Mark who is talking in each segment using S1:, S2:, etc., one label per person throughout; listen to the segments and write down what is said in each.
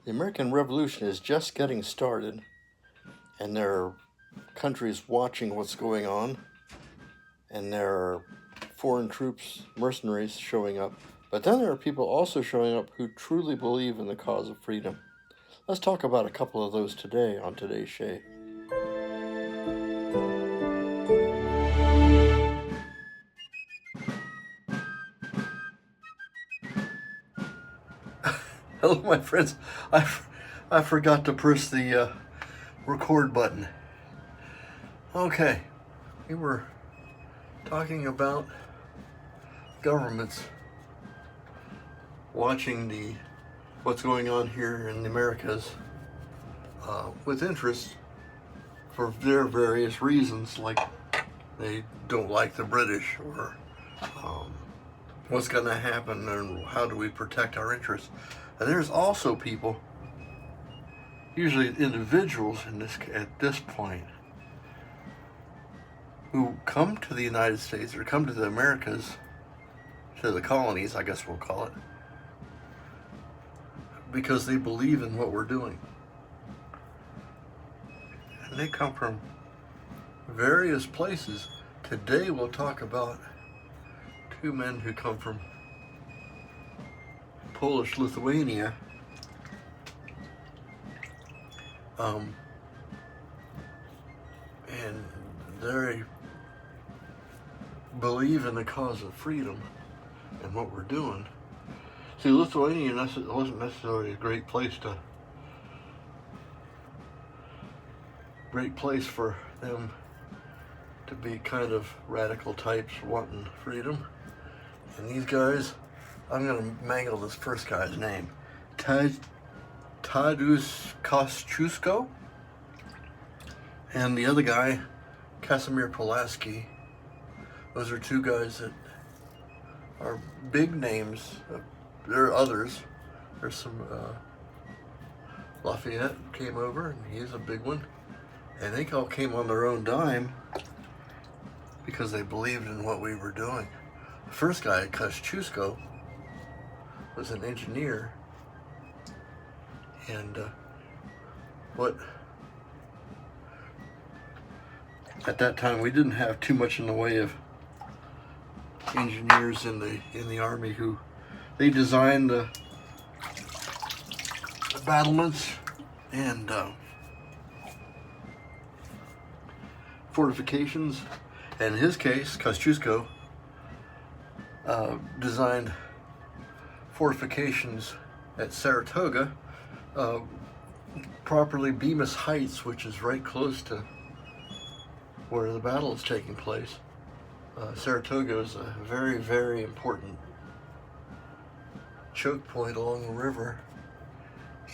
S1: The American Revolution is just getting started, and there are countries watching what's going on, and there are foreign troops, mercenaries showing up, but then there are people also showing up who truly believe in the cause of freedom. Let's talk about a couple of those today on today's show. Hello, my friends. I forgot to press the record button. Okay, we were talking about governments watching what's going on here in the Americas with interest for their various reasons, like they don't like the British, or what's going to happen and how do we protect our interests. And there's also people, usually individuals at this point, who come to the United States or come to the Americas, to the colonies, I guess we'll call it, because they believe in what we're doing. And they come from various places. Today we'll talk about two men who come from Polish Lithuania, and they believe in the cause of freedom and what we're doing. See, Lithuania wasn't necessarily a great place for them to be kind of radical types wanting freedom. And these guys, I'm going to mangle this first guy's name. Tadeusz Kościuszko. And the other guy, Casimir Pulaski. Those are two guys that are big names. There are others. There's some, Lafayette came over, and he's a big one. And they all came on their own dime because they believed in what we were doing. The first guy, Kościuszko, was an engineer, and at that time we didn't have too much in the way of engineers in the army who they designed the battlements and fortifications. And in his case, Kościuszko designed fortifications at Saratoga, properly Bemis Heights, which is right close to where the battle is taking place. Saratoga is a very, very important choke point along the river,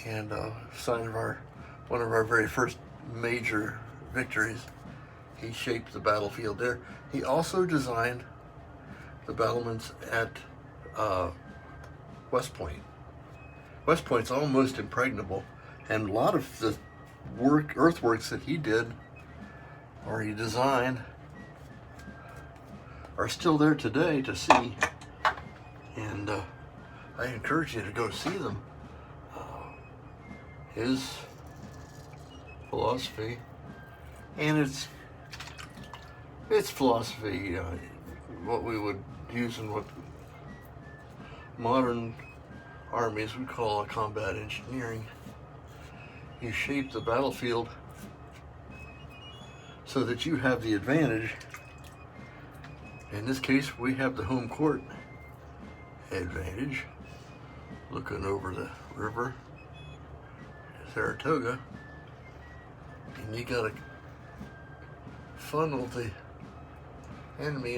S1: and sign of one of our very first major victories. He shaped the battlefield there. He also designed the battlements at West Point. West Point's almost impregnable, and a lot of the earthworks that he did or he designed are still there today to see, and I encourage you to go see them. His philosophy, and it's philosophy, what we would use in what modern armies would call a combat engineering. You shape the battlefield so that you have the advantage. In this case, we have the home court advantage, looking over the river, Saratoga, and you gotta funnel the enemy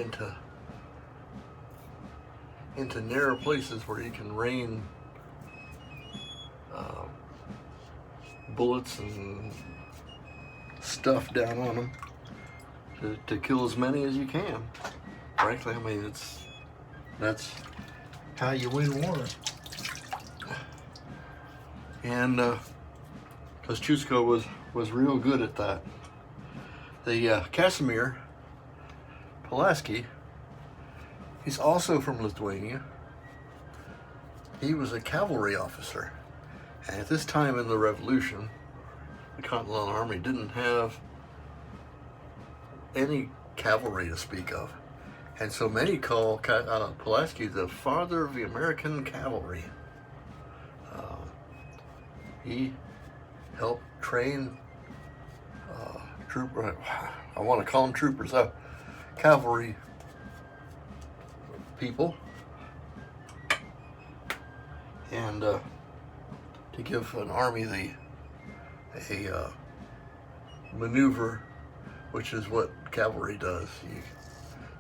S1: into narrow places where you can rain bullets and stuff down on them to kill as many as you can. Frankly, I mean, that's how you win war. And Kościuszko was real good at that. The Casimir Pulaski, he's also from Lithuania. He was a cavalry officer, At this time in the Revolution, the Continental Army didn't have any cavalry to speak of. And so many call Pulaski the father of the American cavalry. He helped train I want to call them troopers, cavalry people, and to give an army a maneuver, which is what cavalry does.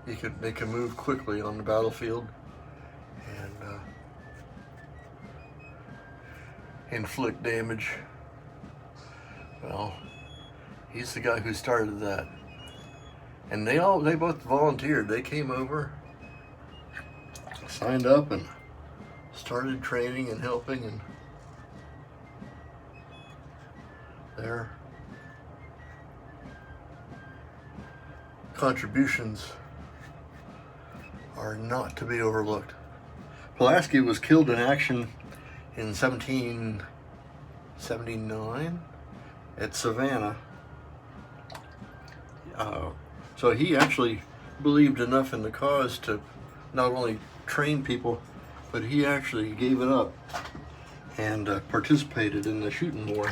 S1: They can move quickly on the battlefield and inflict damage. Well, he's the guy who started that, and they both volunteered. They came over, signed up, and started training and helping, and their contributions are not to be overlooked. Pulaski was killed in action in 1779 at Savannah. So he actually believed enough in the cause to not only train people, but he actually gave it up and participated in the shooting war.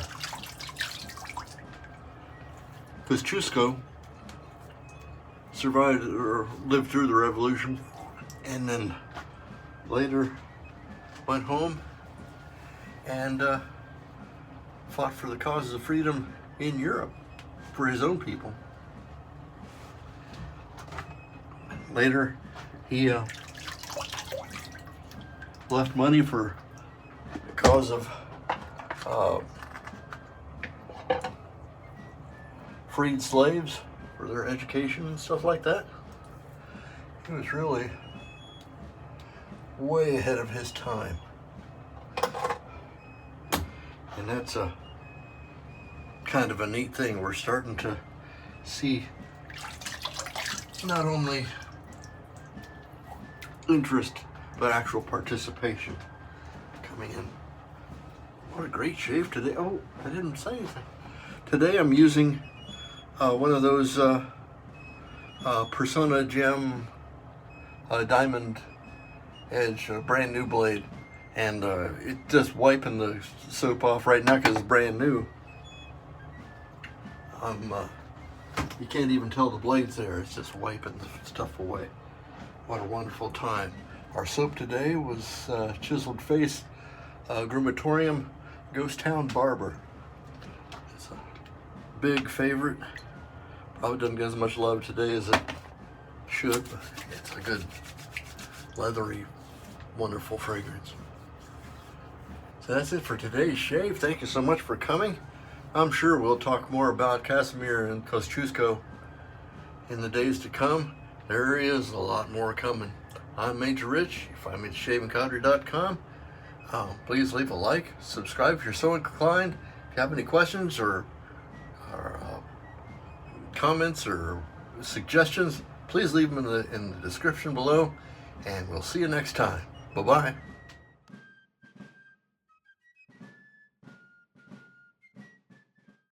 S1: Kościuszko survived or lived through the revolution, and then later went home and fought for the causes of freedom in Europe for his own people. Later, he left money for the cause of freed slaves for their education and stuff like that. He was really way ahead of his time. And that's a kind of a neat thing. We're starting to see not only interest, but actual participation coming in. What a great shave today. Oh, I didn't say anything. Today I'm using one of those Persona Gem diamond edge, brand new blade, and it's just wiping the soap off right now because it's brand new. You can't even tell the blade's there. It's just wiping the stuff away. What a wonderful time. Our soap today was Chiseled Face Grumatorium Ghost Town Barber. It's a big favorite. Probably doesn't get as much love today as it should, but it's a good, leathery, wonderful fragrance. So that's it for today's shave. Thank you so much for coming. I'm sure we'll talk more about Casimir and Kościuszko in the days to come. There is a lot more coming. I'm Major Rich. You find me at shavingcountry.com. Please leave a like, subscribe if you're so inclined. If you have any questions or comments or suggestions, please leave them in the description below, and we'll see you next time. Bye-bye.